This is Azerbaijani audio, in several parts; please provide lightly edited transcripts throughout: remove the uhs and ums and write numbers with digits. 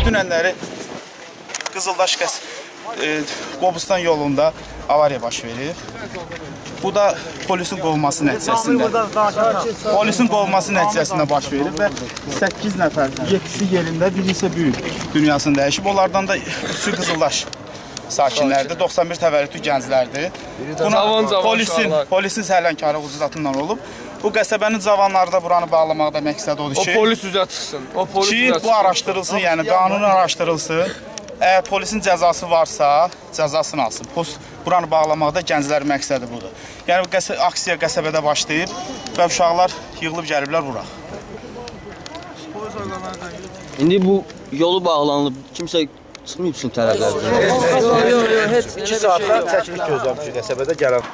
dünənləri Qızıldaş Qobustan yolunda avariya baş verib. Bu da polisin qovulması nəticəsində baş verib və 8 nəfər, 7-si yerində, biri isə böyük dünyasını dəyişib. Onlardan da 3-ü Qızıldaş sakinlərdir, 91 təvəllüdlü gənclərdir. Polisin səhlənkarı ucuzatından olub. Bu qəsəbənin cavanları da buranı bağlamaqda məqsəd odur ki, o polis üzə çıxsın. Ki, bu araşdırılsın, yəni qanun araşdırılsın. Əgər polisin cəzası varsa, cəzasını alsın. Buranı bağlamaqda gənclərin məqsədi budur. Yəni, aksiya qəsəbədə başlayıb və uşaqlar yığılıb gəliblər bura. İndi bu yolu bağlanılıb, kimsə çıxmayıbsın tərəflərdən. 2 saatdan çəkilik gözləmişik qəsəbədə gələn.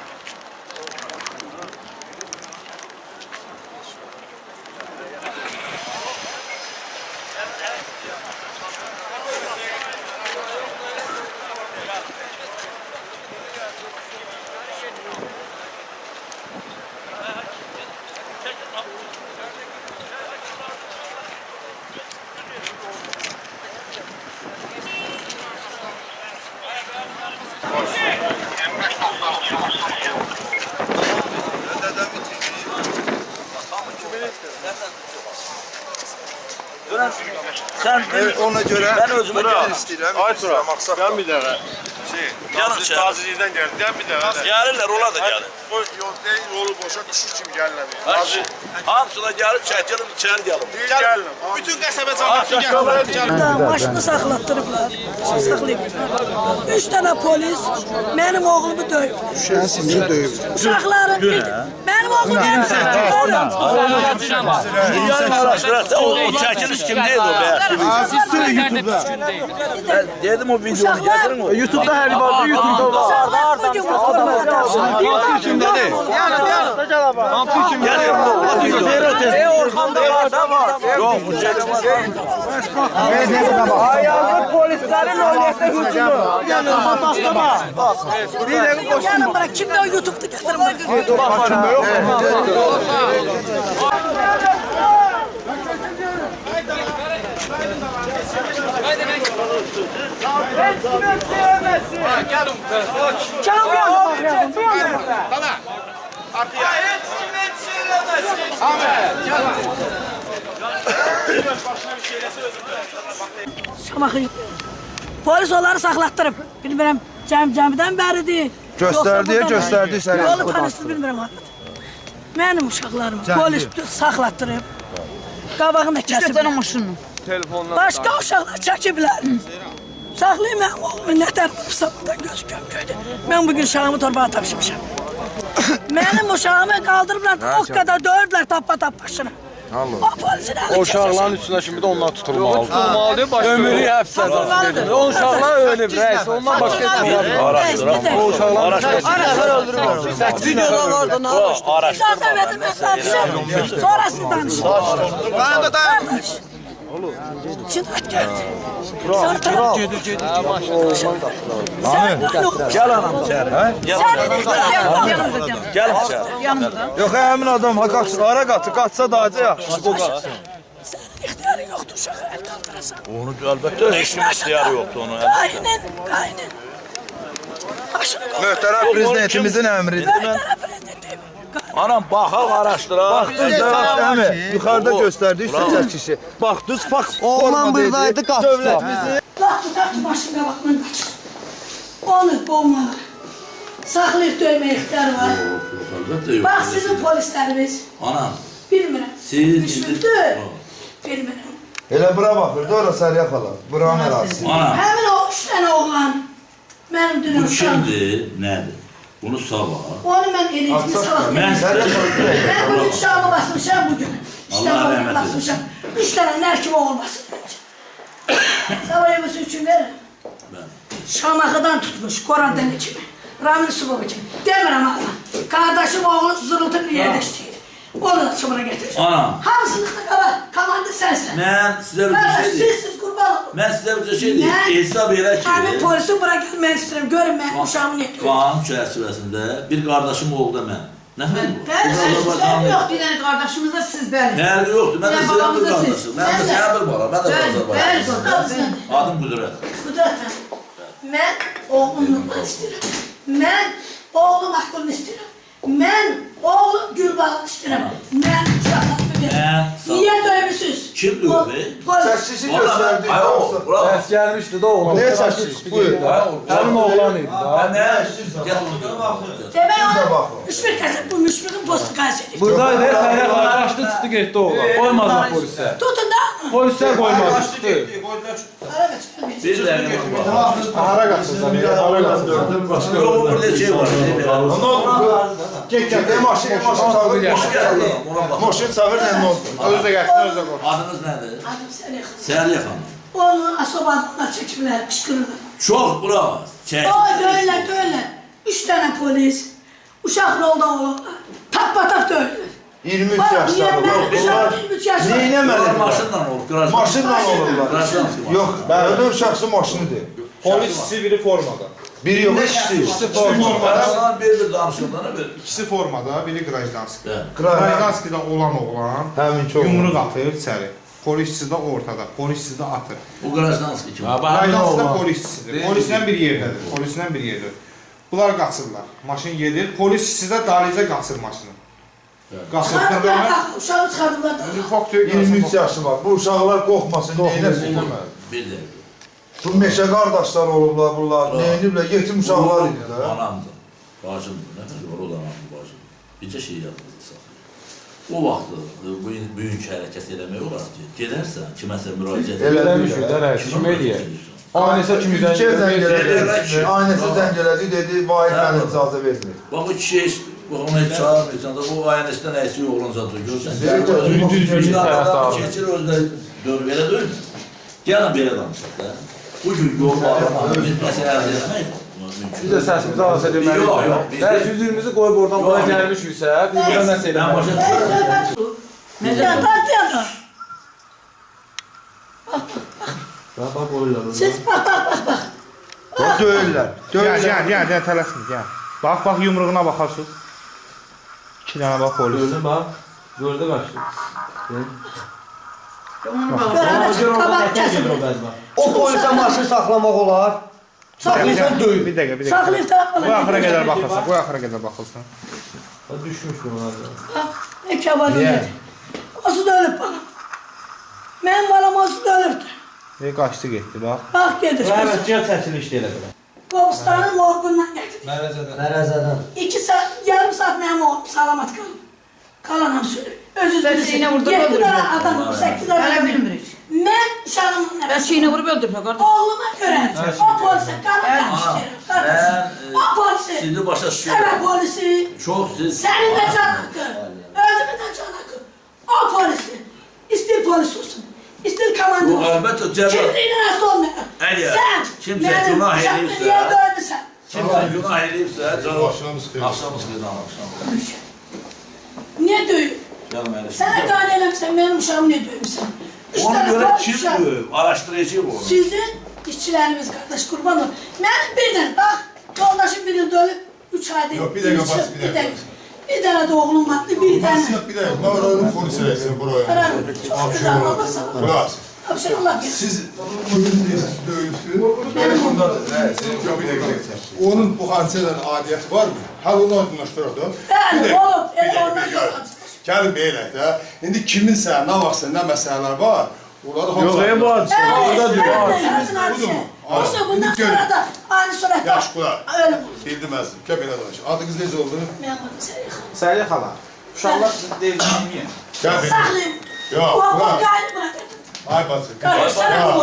Sen ona göre ben özüme gelin istəyirəm. Ay Turan, ben bir dəqiqə. Taziliydən gəldim, bir dəqiqə. Gəlirlər, onlar da gəlir. O yolu boşa düşür kimi gəlirlər. Hamısına gəlib, çəkilib, içəri gəlin. Gəlin. Bütün qəsəbə cəmiyyəti gəlib. Maşını saxlatdırıblar, saxlayıblar. 3 dənə polis mənim oğlumu döyüb. Sizi döyüb. Uşaqların mənim oğlum mənim O çəkiliş kimdeydi o be? Dedim o videonu getirin o. YouTube'da her vardı, YouTube'da var. Kimdədir? Ampul kim geliyor? Orxanda var da var. Yok bu Ayazlı polislerin öyleyse hücumu. Yani bastama. Gəlin bırak, kimdə o YouTube'da gətirin. Başında yok mu? Polis onları saxlatdırıb. Bilmirəm, cəmdən bəridir. Göstərdi səni. Yolu tanışdı, bilmirəm. Mənim uşaqlarım polis saxlatdırıb. Qabağını kəsib. Başqa uşaqlar çəkiblər. Saxlayın mənim oğlumu, nə tərəfsə buradan gözü gömgöydü. Mən bugün uşağımı torbağa tapşımışam. Mənim uşağımı qaldırıblar, o qədər döyüblər tappa başını. O polisin əli O uşaqların üstünə şimdi de onlar tutulmalıdır. Tutulmalıdır, ömürlük həbs cəzası verilir. O uşaqlar ölüb, rəis, ondan başqa O uşaqlar öldürürlər. 8 videoda vardı, nə araşdırır? İcazə verin, mən danışım. Sonrasını danışım. Ben de dayan. Cinayət gəldi. Sən tərəf gedir. Gel anam içeri. Gel içeri. Yok həmin adam ara qaçsa daha yaxşı. Sənin ixtiyarın yoxdur uşağı əl qaldırasan. Onu əlbəttə heç kim ixtiyarı yoktu onu. Qayının. Möhtərəm prezidentimizin əmridir. Möhtərəm prezidentim. Anam baxaq araşdıraq. Yuxarıda göstərdi üstə çəkişi. Baxdınız faks. Oğlan buradaydı, qaçdı. Dövlətimizi Laf tutar ki başın qabaqdan qaçır. Onu boğmağa, saxlayıb döyməyə ixtiyarı var. Bax sizin polislərimiz. Anam. Bilmirəm. Müşrikdir. Bilmirəm. elə bura baxırdı, ora Səriyə xala. Buranın ərazisi. Anam. Həmin o 3 dənə oğlan mənim dünən uşağım. Kimdir? Nədir? Bunu sabah. Onu mən eləyicini salaq. Mən bugün uşağımı basmışam bugün. İşte basmışam. 3 dənə nər kimi oğul basılır. Sabah yeməsi üçün verin. Şamaxıdan tutmuş, Korandan kimi. Ramil Subov kimi. Demirəm Allah. Kardeşim oğlu zırıltı bir yerdə işləyir. Onu da çımına getirir. Anam. Hamısılıqda qala, komandı sensin. Mən sizə bir şey deyim. Siz qurban olun. Mən sizə bir şey deyim. Hesab elə ki. Həmin polisi bura gəlmək istəyirəm. Görün mən uşağımı nə ediyorum. Qanun çərçivəsində bir qardaşım oldu da mən. Nə fərqi var? Sizdə yoxdur, yəni qardaşımız da siz bəli. Fərqi yoxdur. Mən də sizə bir qardaşım. Mən də sənə bir balam. Mən də Azərbaycan. Adım Qüdrət. Qudratən, mən oğlumla istəyirəm. Mən oğlum haqqını istəyirəm. Mən oğlum Gülbağını istəyirəm. Mən uşaqlarımı verirəm. Niyə döymüsünüz? Kim dövdü? Çəkişi göstərdi. Ay o, bravo. Bəs gəlmişdi də oğlan. Niyə çəkişi? Buyur. Həmin oğlan idi da. Mən nə? Gəl bunu gör. Demək o, müşfir qəsəb, bu müşfirin postu qaysədir. Buradaydı, Fəriyə xanım qaçdı, çıxdı, getdi oğlan. Qoymadılar polisə. Tutun da. Polislər qoymadı, çıxdı. Ara qaçın. Bir dəqiqə bax. Hara qaçırsan? Hara qaçırsan? Yox, burada şey var. Get maşın çağır. Maşın çağır nə oldu? Özü də gəlsin, özü də qoy. Adınız nədir? Adım Səriyyə. Səriyyə xanım. Onu asobadına çəkiblər, qışqırırlar. Çox bravo. Çək. O, döyürlər. 3 dənə polis, uşaq rolda olurlar. Tap-patap döyürlər. 23 yaşlar olur. Uşaq 23 yaşlar. Bunlar Neynəməli? maşınla olur. Qrajdan. Maşınla olurlar. Qrajdanski var. Yox, ödüm şəxsi maşınıdır. Polis biri formada. Biri yox, ikisi. İkisi formada. Qrajdan bir danışıqlarına bir. İkisi formada, biri Grajdanski. Hə. Grajdanski'də olan oğlan Həminki oğlan. yumruq atır içəri. Polisçi də ortada, polisçi də atır. Bu Qrajdanski kim? Grajdanski də polisçisidir. Polislə bir yerdədir, polislə bir yerdədir. Bunlar qaçırlar, maşın gedir, polisçisi də dalicə qaçır maşını. Qaçırlar. Çıxardılar, uşağı çıxardılar. Faktor 23 yaşı var. Bu uşaqlar qorxmasın, neynəsin? Bir dəqiqə. Bu meşə qardaşlar olublar bunlar. Neyniblər? Yetim uşaqlar idi də. Anamdır. Bacımdır. Nə qədər var o da anamdır, bacımdır. Bircə şey yadınızda saxlayın. O vaxtı bugünkü hərəkət eləmək olar ki, gedərsən, kiməsə müraciət Eləmişik də, rəis, kim eləyər? Aynəsə kimi İki zəng elədi. Elədi. Aynəsi zəng elədi, dedi, vahid mənə icazə vermir. Bax, o kişi heç, onu heç çağırmıyorsan da, o aynəsindən əksi oğlancadır, görsən. Düz tərəfdə Keçir özdə dövr, belə dövr. Gəlin belə danışaq da. Bugün yol bağlamaq, biz məsələ əldə etmək mümkün. Biz də səsimizi alasa deməli. Yox, yox, biz də- Bəs üzrümüzü qoyub oradan bura gəlmişiksə, biz burada nəsə Mən eləməliyik. başa düşürəm. Partiyada. Siz bak. Bax, döyürlər. Gəl, tələsmə, gəl. Bax, yumruğuna baxarsın. 2 dənə bax polis. Gördün bax, gördü qaçdı. Kabak kesin. O polisə maşın saxlamaq olar. Saxlayırsan döyür. Bir dəqiqə. Saxlayıb da. Bu axıra qədər baxırsan, bu axıra qədər baxırsan. Düşmüş bunlar. Ne kabadım dedi. Osu da ölüp bana. Benim balam osu da ölüptü. Qaçdı getdi, bax. Bak gedir. Gəl çəkilişdə elə belə. Kobustanın morgundan getirdi. Mərəzədən. 2 saat, yarım saat benim oğlum salamat kaldı. Kalanam sürü. Özür Şeyine vurdu, 7 öldürdü. tane adam, 8 tane Hala adam. bilmirik. Ben uşağımın Ben şeyine vurup öldürme kardeşim. Oğluma göre o polise kanıtlar isterim. O polisi. Sizi başa Sana düşürəm. polisi. Çox siz... Senin de can hakkı. Özümün de can hakkı. O polisi. İstir polis olsun. İstir komando Bu olsun. əlbəttə cəza. Kimliğine nasıl olmuyor? Əgər Sen kimsə benim günah uşağımı eləyibsə- niye dövdüsən? Kimsə günah eləyibsə, cavab Axşamı sıxır. axşamı sıxırdan axşam. Niye dövüyor? Gəlin mənə. Sana qane eləmişsən, benim uşağımı niye dövmüşsən? Ona görə kim döyüb? Araşdırıcı bu. Sizin işçilərimiz qardaş, qurban olun. Mənim bir dənə, bax, yoldaşım biri dölüb, 3 ayda... Yox, bir dəqiqə, bax, bir dəqiqə. Bir dənə də oğlum vardı, bir dənə. Bir dəqiqə, mən oranın polis rəisini buraya. Çok güzel, Allah sana. Burası. Abşar Allah bilir. Siz döyülsünüz. Bir dəqiqə. Onun bu hadisələ adiyyəti var mı? Həl onu aydınlaşdıraq da. Bəli, olub, elə ondan sonra. Gəlin belə də. İndi kiminsə, nə vaxtsa, nə məsələlər var, onları hamısı... bu hadise. Olsa bundan sonra da aynı surətdə Yaş qulaq. ölüm olur. Bildiməzdim. Gəl belə danışaq. Adınız necə oldu? Mənim adım Səriyyə xanım. Səriyyə xala. Uşaqlar sizin deyilsiniz niyə? Gəl belə. Saxlayım. Yox, O qulaq. qaynı buna dedi. Ay bacı. Qardaş, sana bu.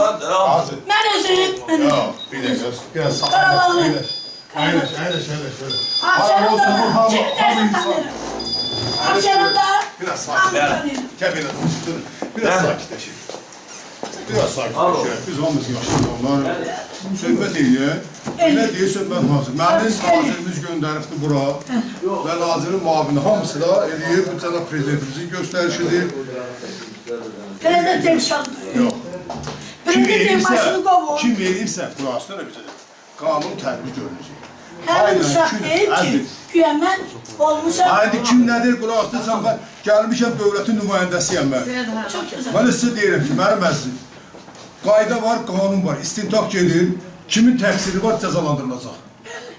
Hazır. Mən özüm, mən Yox, bir dəqiqə. Biraz sağ. Qarabağlı. Əyləş, şöyle. Abşarımda kimi dersin tanırım. Abşarımda Biraz sağ. hamı tanırım. Gəl belə danışdırın. Biraz sakitləşin. Biraz sakitləşin. Biz hamımız yaşlı onlar. Söhbət edir. Elə deyir, söhbət hazır. Mənim nazirimiz göndəribdi bura. Və nazirin müavini hamısı da eləyir. Bu cənab prezidentimizin göstərişidir. Prezident demişaldı. Yox. Kim Prezidentin başını qovu. eləyibsə, burası da bizə qanun tətbiq görünəcək. Həmin uşaq deyib ki, güya mən olmuşam. Haydi kim nədir qulaq asırsan, mən gəlmişəm dövlətin nümayəndəsiyəm mən. Çok güzel. Mən sizə deyirəm ki, mənim əzizim, Qayda var, qanun var. İstintaq gedir. Kimin təqsiri var cəzalandırılacaq.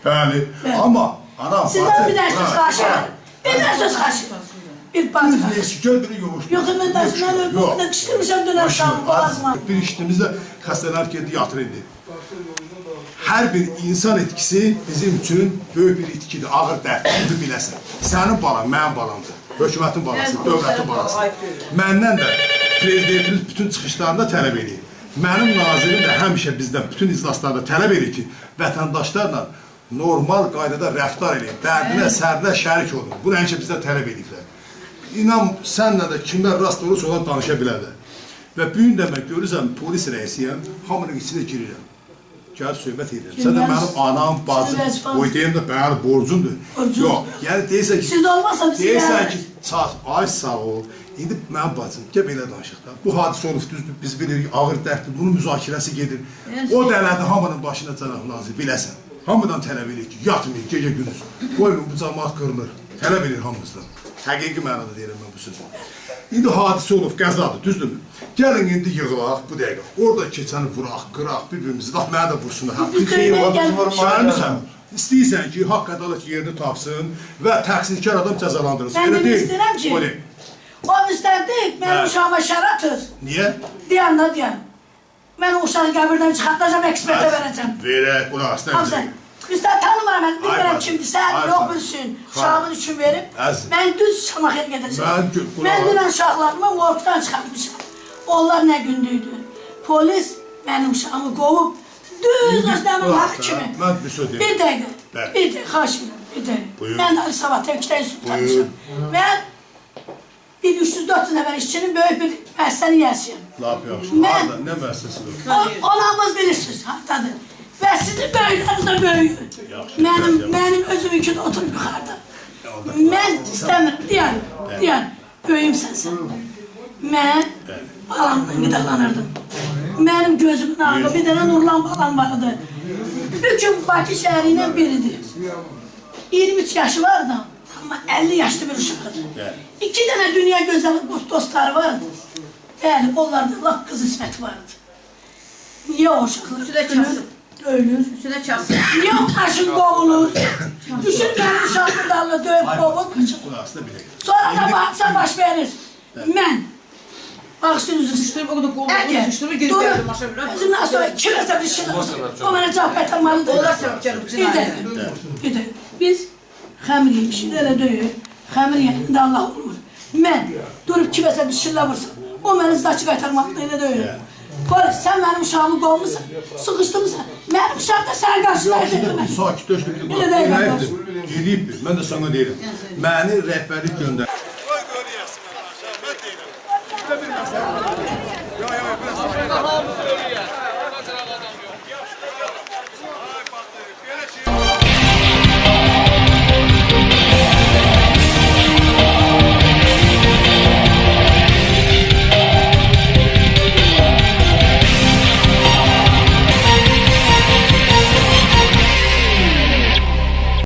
Bəli. Amma anam, Sizdən bir dənə söz xahiş edirəm. Bir dənə söz xahiş edirəm. Bir bacı. Göl biri yoğuş. Yox, mən dərsdən öldürdüm, qışqırmışam dönər şahın boğazıma. Bir işimizdə xəstələr geldi, yatır indi. Hər bir insan etkisi bizim üçün böyük bir itkidir, ağır dərddir, biləsən. Sənin balan, mənim balamdır. Hökumətin balası, dövlətin balası. Məndən də prezidentimiz bütün çıxışlarında tələb edir. Mənim nazirim də həmişə bizdən bütün iclaslarda tələb edir ki, vətəndaşlarla normal qaydada rəftar edin, dərdinə, sərdinə şərik olun. Bunu həmişə bizdən tələb edirlər. İnan, sənlə də kimlər rast olursa olan danışa bilərlər. Və bu gün də mən görürsən, polis rəisiyəm, hamının içinə girirəm. Gəl söhbət edirəm. Sən də mənim anam, bacım, qoydayım da bəli borcumdur. Yox, yəni deyirsən ki... Siz olmazsa biz deyirsən ki, ay sağ ol, indi mənim bacım, gəl belə danışıq da. Bu hadisə olub düzdür, biz bilirik, ağır dərddir, bunun müzakirəsi gedir. O dələdə hamının başına cənab nazir, biləsən. Hamıdan tələb edir ki, yatmayın, gecə gündüz. Qoyun, bu cəmaat qırılır. Tələb edir hamımızdan. Həqiqi mənada deyirəm mən bu sözü. İndi hadisə olub, qəzadır, düzdürmü? Gəlin indi yığılaq bu dəqiqə. Orada keçəni vuraq, qıraq, bir-birimizi, bax mənə də vursunlar. Sənsən, istəyirsən ki, haqq ədalət yerini tapsın və təqsirkar adam cəzalandırılsın. Mən də istəyirəm ki, o müstəndik mənim uşağıma şər atır. Niyə? Deyən də deyən. Mən o uşağı qəbirdən çıxartacam, ekspertə verəcəm. Verək, qulaq, istəyirəm. Üstad tanımıram, mən bilmirəm kimdir, sən yox bilsin, uşağımın üçün verib. Mən düz Şamaxıya gedəcəm. Mən dünən uşaqlarımı morgdan çıxartmışam. Onlar nə gündüydü? Polis mənim uşağımı qovub, düz özləmin haqqı kimi. Bir dəqiqə, xahiş edirəm, bir dəqiqə. Mən Ali Sabah Tevkidəyin süt tanışım. Mən bir 300-400 nəfər işçinin böyük bir müəssisəni yiyəsiyəm. Lap yaxşı, nə müəssisəsi var? Onamız bilirsiniz, haradadır. Və sizin böyükləriniz də böyük. Mənim özümünkü oturub yuxarıda. Mən istəmirəm, deyən, böyüyüm sən. Mən balamla qidalanırdım. Mənim gözümün ağrı, bir dənə Nurlan balam vardı. Bütün Bakı şəhəri ilə biridir. 23 yaşı vardı, amma 50 yaşlı bir uşaqdır. 2 dənə dünya gözəli dostları vardı. Bəli, onlarda laf qız isməti vardı. Niyə o uşaqlar ölür? Niyə o taşın qovulur? Düşün mənim uşaqlı dallı döyüb qovul, qıçır. Sonra da baxsa baş verir. Mən, baxsın üzrü, əgər durub, özümdən sonra kiməsə bir şey olsa, o mənə cavab qaytarmalıdır. Bir də, biz xəmir yemişik, elə döyür, xəmir yemində Allah olmur. Mən durub kiməsə bir şeylə vursam, o mənə zdakı qaytarmalıdır, elə döyür. Polis, sən mənim uşağımı qovmuşsan, sıxışdırmışsan, mənim uşağım da sənə qarşı verdirmə. Sakit, döşdür, eləyibdir, mən də sana deyirəm. Məni rəhbərlik göndər.